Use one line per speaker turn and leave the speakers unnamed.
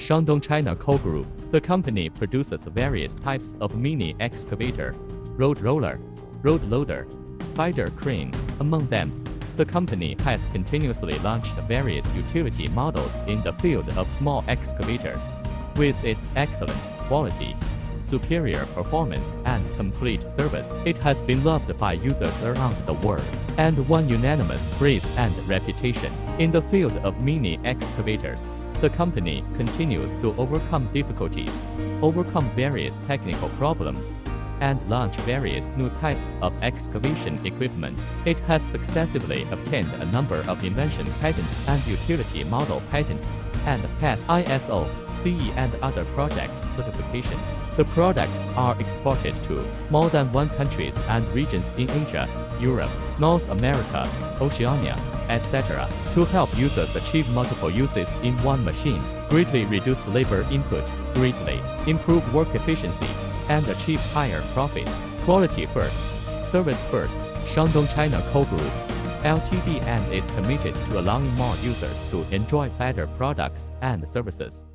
Shandong China Coal Group. The company produces various types of mini excavator, road roller, road loader, spider crane. Among them, the company has continuously launched various utility models in the field of small excavators. With its excellent quality, superior performance, and complete service, it has been loved by users around the world and won unanimous praise and reputation. In the field of mini excavators, the company continues to overcome difficulties, overcome various technical problems, and launch various new types of excavation equipment. It has successfully obtained a number of invention patents and utility model patents, and passed ISO, CE and other project certifications. The products are exported to more than 1 countries and regions in Asia, Europe, North America, Oceania, etc. to help users achieve multiple uses in one machine, greatly reduce labor input, greatly improve work efficiency, and achieve higher profits. Quality first, service first. Shandong China Coal Group Ltd and is committed to allowing more users to enjoy better products and services.